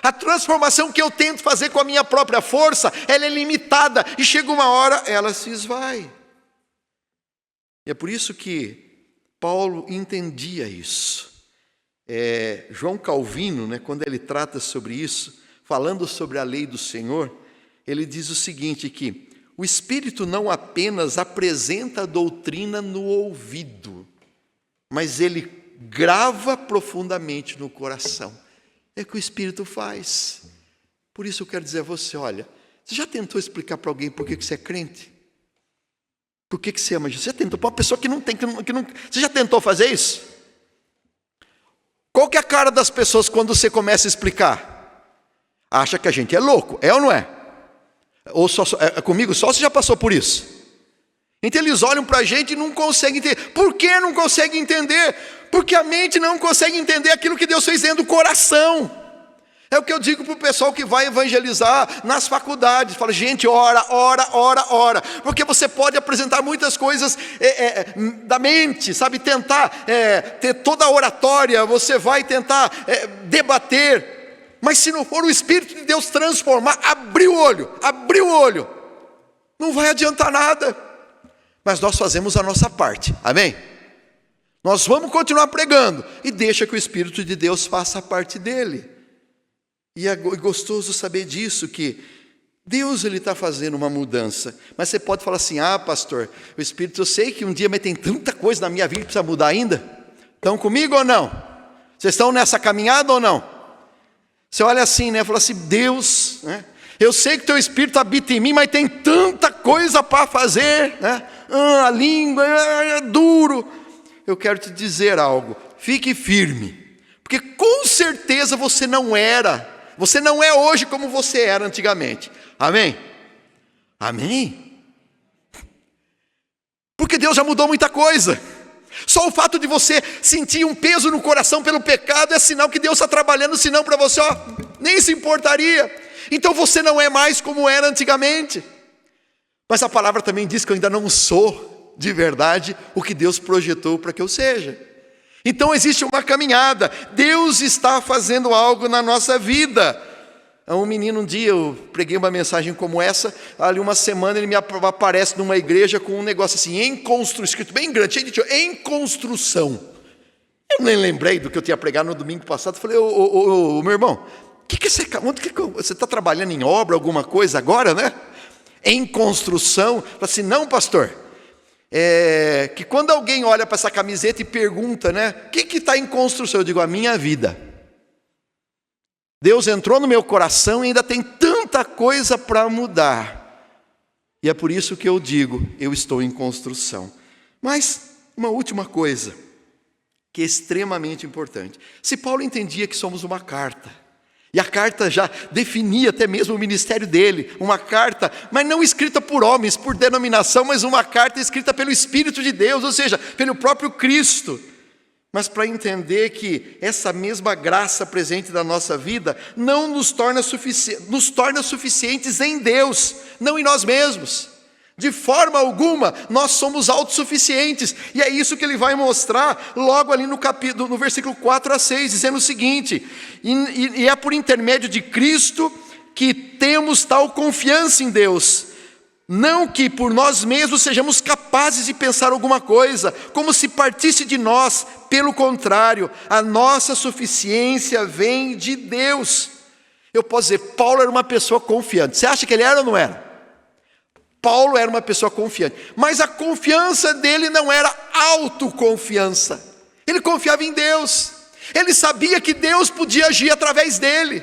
A transformação que eu tento fazer com a minha própria força, ela é limitada, e chega uma hora, ela se esvai. E é por isso que Paulo entendia isso. João Calvino, né, quando ele trata sobre isso, falando sobre a lei do Senhor, ele diz o seguinte, que o Espírito não apenas apresenta a doutrina no ouvido, mas ele grava profundamente no coração. É o que o Espírito faz. Por isso eu quero dizer a você, olha, você já tentou explicar para alguém por que você é crente? Por que você ama Jesus? Você já tentou? Para uma pessoa que não tem, você já tentou fazer isso? Qual que é a cara das pessoas quando você começa a explicar? Acha que a gente é louco, é ou não é? Ou só, comigo só você já passou por isso? Então eles olham para a gente e não conseguem entender. Por que não conseguem entender? Porque a mente não consegue entender aquilo que Deus fez dentro do coração. É o que eu digo para o pessoal que vai evangelizar nas faculdades. Fala, gente, ora. Porque você pode apresentar muitas coisas da mente, sabe? Tentar ter toda a oratória, você vai tentar debater. Mas se não for o Espírito de Deus transformar, abrir o olho, não vai adiantar nada. Mas nós fazemos a nossa parte, amém? Nós vamos continuar pregando e deixa que o Espírito de Deus faça a parte dele. E é gostoso saber disso, que Deus está fazendo uma mudança. Mas você pode falar assim, pastor, o Espírito, eu sei que um dia mas tem tanta coisa na minha vida que precisa mudar ainda. Estão comigo ou não? Vocês estão nessa caminhada ou não? Você olha assim, né? Fala assim, Deus, né? Eu sei que teu Espírito habita em mim, mas tem tanta coisa para fazer, né? A língua é duro. Eu quero te dizer algo, fique firme, porque com certeza você não é hoje como você era antigamente, amém? Amém? Porque Deus já mudou muita coisa. Só o fato de você sentir um peso no coração pelo pecado é sinal que Deus está trabalhando, senão para você, nem se importaria. Então você não é mais como era antigamente. Mas a palavra também diz que eu ainda não sou, de verdade, o que Deus projetou para que eu seja. Então existe uma caminhada, Deus está fazendo algo na nossa vida. Um menino, um dia eu preguei uma mensagem como essa, ali uma semana ele me aparece numa igreja com um negócio assim, em construção, escrito bem grande, cheio de tio, em construção. Eu nem lembrei do que eu tinha pregado no domingo passado, falei, meu irmão, você está trabalhando em obra, alguma coisa agora, né? Em construção. Falei assim, não, pastor, que quando alguém olha para essa camiseta e pergunta, né, o que está em construção? Eu digo, a minha vida. Deus entrou no meu coração e ainda tem tanta coisa para mudar. E é por isso que eu digo, eu estou em construção. Mas uma última coisa, que é extremamente importante. Se Paulo entendia que somos uma carta, e a carta já definia até mesmo o ministério dele, uma carta, mas não escrita por homens, por denominação, mas uma carta escrita pelo Espírito de Deus, ou seja, pelo próprio Cristo. Mas para entender que essa mesma graça presente na nossa vida não nos torna suficientes em Deus, não em nós mesmos. De forma alguma, nós somos autossuficientes. E é isso que ele vai mostrar logo ali no versículo 4 a 6, dizendo o seguinte, e é por intermédio de Cristo que temos tal confiança em Deus. Não que por nós mesmos sejamos capazes de pensar alguma coisa, como se partisse de nós. Pelo contrário, a nossa suficiência vem de Deus. Eu posso dizer, Paulo era uma pessoa confiante. Você acha que ele era ou não era? Paulo era uma pessoa confiante, mas a confiança dele não era autoconfiança. Ele confiava em Deus. Ele sabia que Deus podia agir através dele.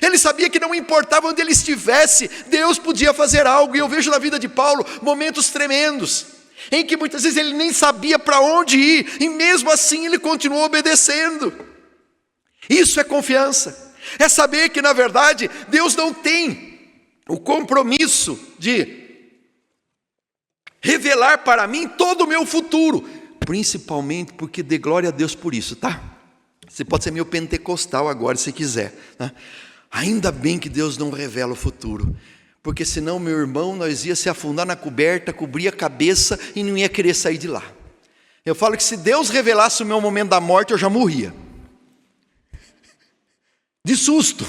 Ele sabia que não importava onde ele estivesse, Deus podia fazer algo. E eu vejo na vida de Paulo momentos tremendos, em que muitas vezes ele nem sabia para onde ir, e mesmo assim ele continuou obedecendo. Isso é confiança, é saber que na verdade Deus não tem o compromisso de revelar para mim todo o meu futuro, principalmente porque dê glória a Deus por isso, tá? Você pode ser meio pentecostal agora se quiser, né? Ainda bem que Deus não revela o futuro, porque senão, meu irmão, nós ia se afundar na coberta, cobrir a cabeça e não ia querer sair de lá. Eu falo que se Deus revelasse o meu momento da morte, eu já morria. De susto.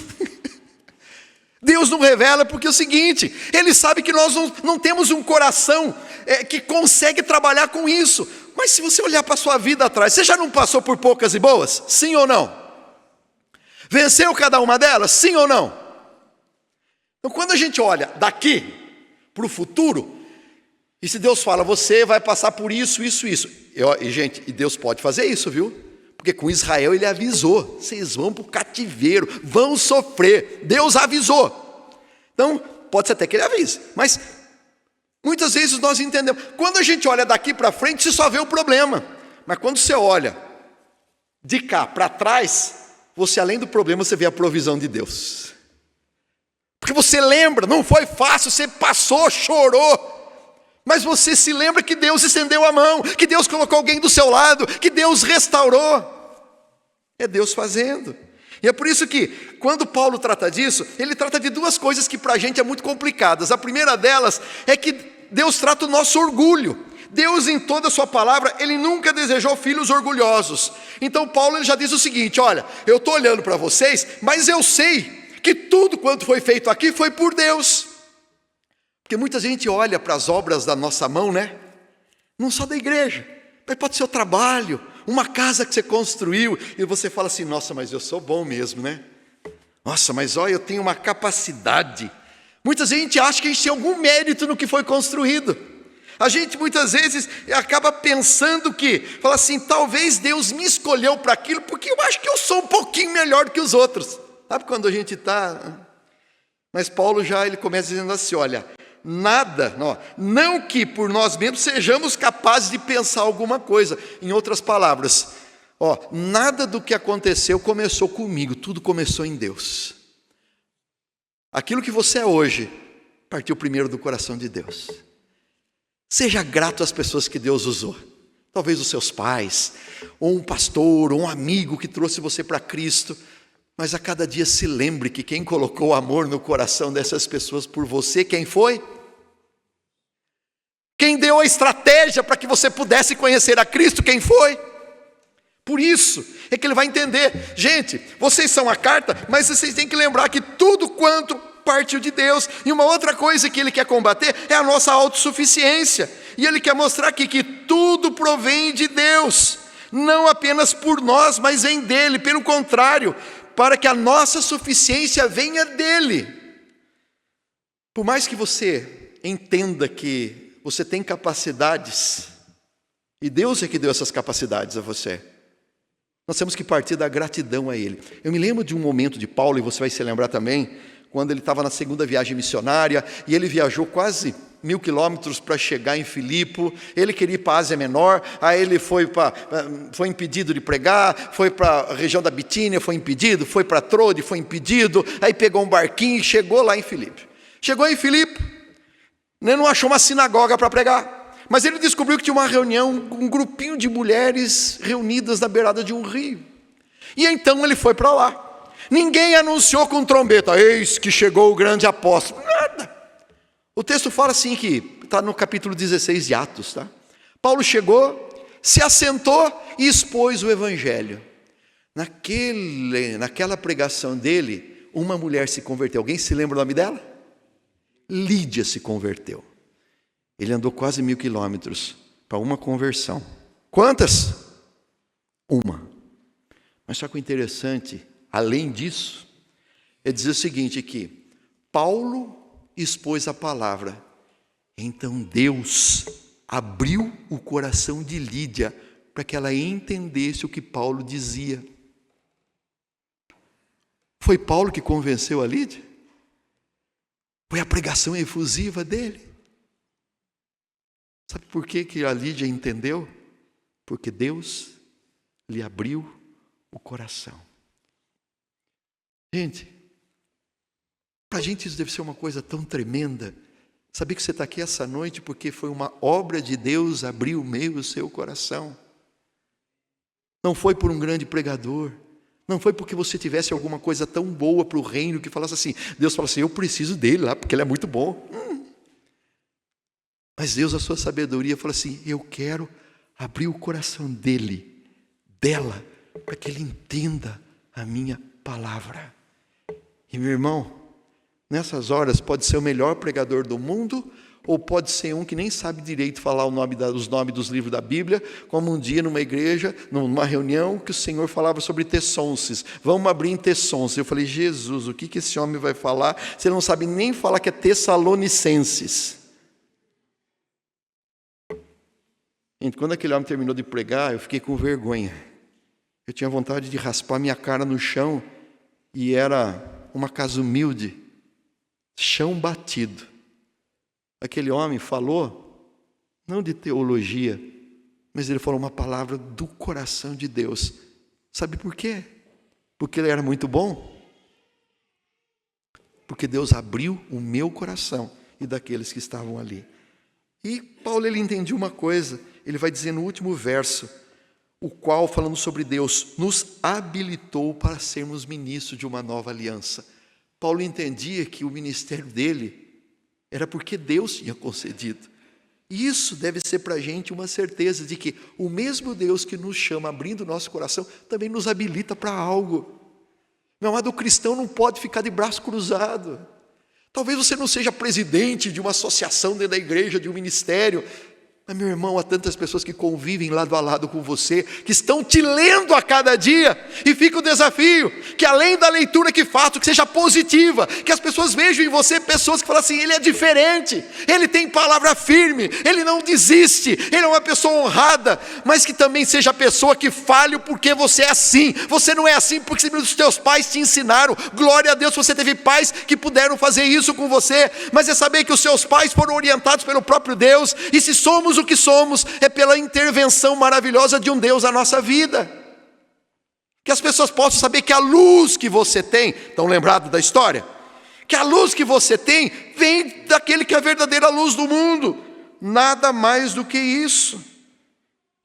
Deus não revela porque é o seguinte, Ele sabe que nós não temos um coração que consegue trabalhar com isso. Mas se você olhar para a sua vida atrás, você já não passou por poucas e boas? Sim ou não? Venceu cada uma delas? Sim ou não? Então quando a gente olha daqui para o futuro, e se Deus fala, você vai passar por isso. E Deus pode fazer isso, viu? Porque com Israel ele avisou, vocês vão para o cativeiro, vão sofrer. Deus avisou. Então pode ser até que ele avise, mas muitas vezes nós entendemos. Quando a gente olha daqui para frente, você só vê o problema. Mas quando você olha de cá para trás, você além do problema, você vê a provisão de Deus. Porque você lembra, não foi fácil, você passou, chorou. Mas você se lembra que Deus estendeu a mão, que Deus colocou alguém do seu lado, que Deus restaurou. É Deus fazendo. E é por isso que, quando Paulo trata disso, ele trata de duas coisas que para a gente é muito complicadas. A primeira delas é que Deus trata o nosso orgulho. Deus, em toda a sua palavra, Ele nunca desejou filhos orgulhosos. Então Paulo ele já diz o seguinte: olha, eu estou olhando para vocês, mas eu sei que tudo quanto foi feito aqui foi por Deus. Porque muita gente olha para as obras da nossa mão, né? Não só da igreja, mas pode ser o trabalho, uma casa que você construiu, e você fala assim: nossa, mas eu sou bom mesmo, né? Nossa, mas olha, eu tenho uma capacidade. Muita gente acha que a gente tem algum mérito no que foi construído. A gente muitas vezes acaba pensando que, fala assim, talvez Deus me escolheu para aquilo, porque eu acho que eu sou um pouquinho melhor do que os outros. Sabe quando a gente está... Mas Paulo ele começa dizendo assim, olha, nada, não que por nós mesmos sejamos capazes de pensar alguma coisa. Em outras palavras, nada do que aconteceu começou comigo, tudo começou em Deus. Aquilo que você é hoje, partiu primeiro do coração de Deus. Seja grato às pessoas que Deus usou. Talvez os seus pais, ou um pastor, ou um amigo que trouxe você para Cristo. Mas a cada dia se lembre que quem colocou amor no coração dessas pessoas por você, quem foi? Quem deu a estratégia para que você pudesse conhecer a Cristo, quem foi? Por isso é que ele vai entender. Gente, vocês são a carta, mas vocês têm que lembrar que tudo quanto partiu de Deus. E uma outra coisa que ele quer combater é a nossa autossuficiência. E ele quer mostrar aqui que tudo provém de Deus. Não apenas por nós, mas vem dele. Pelo contrário, para que a nossa suficiência venha dele. Por mais que você entenda que você tem capacidades, e Deus é que deu essas capacidades a você, nós temos que partir da gratidão a Ele. Eu me lembro de um momento de Paulo, e você vai se lembrar também, quando ele estava na segunda viagem missionária, e ele viajou quase 1000 quilômetros para chegar em Filipe. Ele queria ir para a Ásia Menor, aí ele foi impedido de pregar, foi para a região da Bitínia, foi impedido, foi para Trode, foi impedido, aí pegou um barquinho e chegou lá em Filipe. Chegou em Filipe, ele não achou uma sinagoga para pregar, mas ele descobriu que tinha uma reunião, um grupinho de mulheres reunidas na beirada de um rio. E então ele foi para lá. Ninguém anunciou com trombeta, eis que chegou o grande apóstolo. Nada. O texto fala assim que, está no capítulo 16 de Atos, tá? Paulo chegou, se assentou e expôs o evangelho. Naquela pregação dele, uma mulher se converteu. Alguém se lembra o nome dela? Lídia se converteu. Ele andou quase 1000 quilômetros para uma conversão. Quantas? Uma. Mas só que o interessante, além disso, é dizer o seguinte, que Paulo expôs a palavra, então Deus abriu o coração de Lídia para que ela entendesse o que Paulo dizia. Foi Paulo que convenceu a Lídia? Foi a pregação efusiva dele? Sabe por que a Lídia entendeu? Porque Deus lhe abriu o coração. Gente, para a gente isso deve ser uma coisa tão tremenda. Saber que você está aqui essa noite porque foi uma obra de Deus abrir o meio o seu coração. Não foi por um grande pregador. Não foi porque você tivesse alguma coisa tão boa para o reino que falasse assim, Deus fala assim, eu preciso dele lá porque ele é muito bom. Mas Deus, a sua sabedoria, fala assim, eu quero abrir o coração dele, dela, para que ele entenda a minha palavra. E meu irmão, nessas horas pode ser o melhor pregador do mundo, ou pode ser um que nem sabe direito falar os nomes dos livros da Bíblia, como um dia numa igreja, numa reunião, que o Senhor falava sobre Tesonses. Vamos abrir em Tesonses. Eu falei, Jesus, o que esse homem vai falar? Você não sabe nem falar que é Tessalonicenses. Gente, quando aquele homem terminou de pregar, eu fiquei com vergonha. Eu tinha vontade de raspar minha cara no chão, e era uma casa humilde, chão batido. Aquele homem falou, não de teologia, mas ele falou uma palavra do coração de Deus. Sabe por quê? Porque ele era muito bom? Porque Deus abriu o meu coração e daqueles que estavam ali. E Paulo, ele entendia uma coisa, ele vai dizer no último verso, o qual, falando sobre Deus, nos habilitou para sermos ministros de uma nova aliança. Paulo entendia que o ministério dele era porque Deus tinha concedido. E isso deve ser para a gente uma certeza de que o mesmo Deus que nos chama, abrindo o nosso coração, também nos habilita para algo. Meu amado, o cristão não pode ficar de braço cruzado. Talvez você não seja presidente de uma associação dentro da igreja, de um ministério. Mas, meu irmão, há tantas pessoas que convivem lado a lado com você, que estão te lendo a cada dia, e fica o desafio, que além da leitura que faço, que seja positiva, que as pessoas vejam em você pessoas que falam assim, ele é diferente, ele tem palavra firme, ele não desiste, ele é uma pessoa honrada, mas que também seja a pessoa que fale porque você é assim, você não é assim porque simplesmente os teus pais te ensinaram, glória a Deus, você teve pais que puderam fazer isso com você, mas é saber que os seus pais foram orientados pelo próprio Deus, e se somos o que somos, é pela intervenção maravilhosa de um Deus na nossa vida. Que as pessoas possam saber que a luz que você tem, estão lembrados da história? Que a luz que você tem, vem daquele que é a verdadeira luz do mundo. Nada mais do que isso.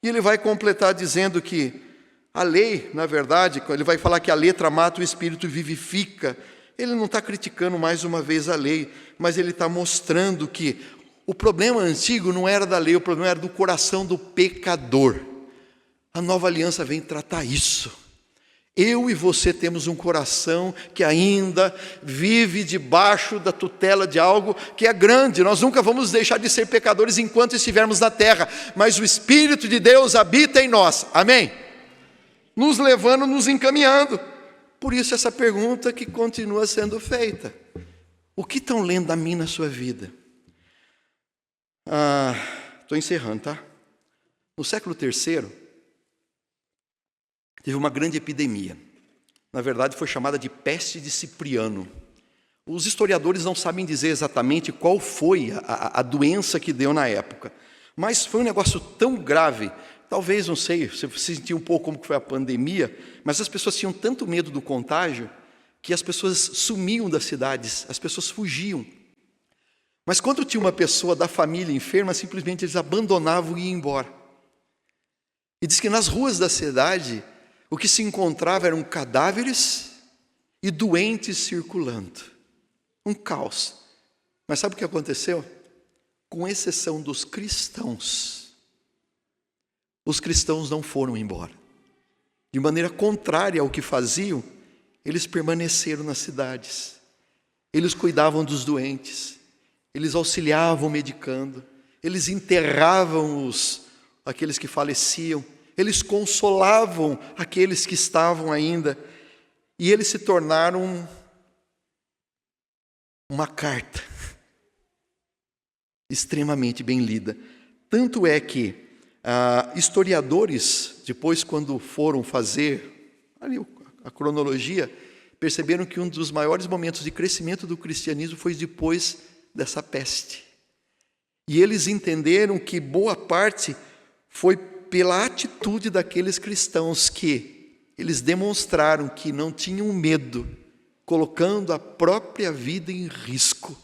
E ele vai completar dizendo que a lei, na verdade, ele vai falar que a letra mata o espírito e vivifica. Ele não está criticando mais uma vez a lei, mas ele está mostrando que o problema antigo não era da lei, o problema era do coração do pecador. A nova aliança vem tratar isso. Eu e você temos um coração que ainda vive debaixo da tutela de algo que é grande. Nós nunca vamos deixar de ser pecadores enquanto estivermos na terra, mas o Espírito de Deus habita em nós. Amém? Nos levando, nos encaminhando. Por isso essa pergunta que continua sendo feita. O que estão lendo a mim na sua vida? Estou encerrando, tá? No século III, teve uma grande epidemia. Na verdade, foi chamada de peste de Cipriano. Os historiadores não sabem dizer exatamente qual foi a doença que deu na época. Mas foi um negócio tão grave, talvez, não sei, você sentiu um pouco como que foi a pandemia, mas as pessoas tinham tanto medo do contágio que as pessoas sumiam das cidades, as pessoas fugiam. Mas quando tinha uma pessoa da família enferma, simplesmente eles abandonavam e iam embora. E diz que nas ruas da cidade, o que se encontrava eram cadáveres e doentes circulando. Um caos. Mas sabe o que aconteceu? Com exceção dos cristãos, os cristãos não foram embora. De maneira contrária ao que faziam, eles permaneceram nas cidades. Eles cuidavam dos doentes. Eles auxiliavam medicando, eles enterravam aqueles que faleciam, eles consolavam aqueles que estavam ainda, e eles se tornaram uma carta extremamente bem lida. Tanto é que historiadores, depois quando foram fazer ali a cronologia, perceberam que um dos maiores momentos de crescimento do cristianismo foi depois dessa peste. E eles entenderam que boa parte foi pela atitude daqueles cristãos que eles demonstraram que não tinham medo, colocando a própria vida em risco,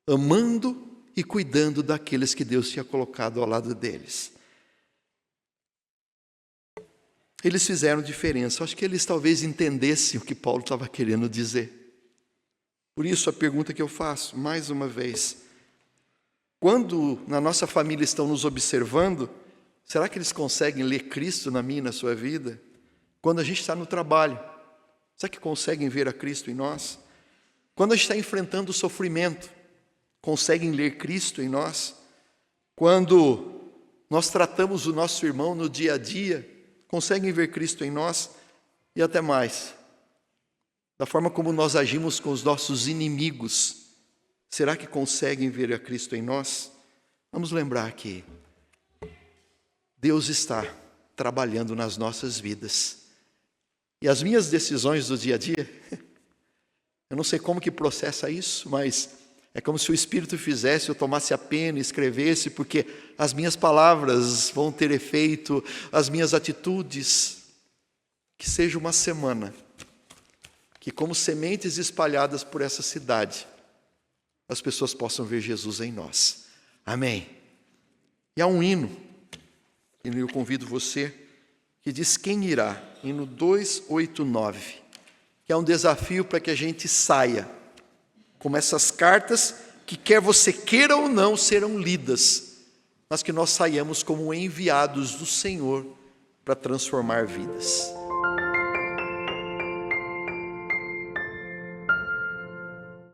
amando e cuidando daqueles que Deus tinha colocado ao lado deles. Eles fizeram diferença. Eu acho que eles talvez entendessem o que Paulo estava querendo dizer. Por isso a pergunta que eu faço, mais uma vez, quando na nossa família estão nos observando, será que eles conseguem ler Cristo na minha e na sua vida? Quando a gente está no trabalho, será que conseguem ver a Cristo em nós? Quando a gente está enfrentando o sofrimento, conseguem ler Cristo em nós? Quando nós tratamos o nosso irmão no dia a dia, conseguem ver Cristo em nós? E até mais, da forma como nós agimos com os nossos inimigos, será que conseguem ver a Cristo em nós? Vamos lembrar que Deus está trabalhando nas nossas vidas. E as minhas decisões do dia a dia, eu não sei como que processa isso, mas é como se o Espírito fizesse, eu tomasse a pena e escrevesse, porque as minhas palavras vão ter efeito, as minhas atitudes. Que seja uma semana que, como sementes espalhadas por essa cidade, as pessoas possam ver Jesus em nós. Amém. E há um hino, e eu convido você, que diz quem irá, hino 289, que é um desafio para que a gente saia, como essas cartas que quer você queira ou não serão lidas, mas que nós saiamos como enviados do Senhor para transformar vidas.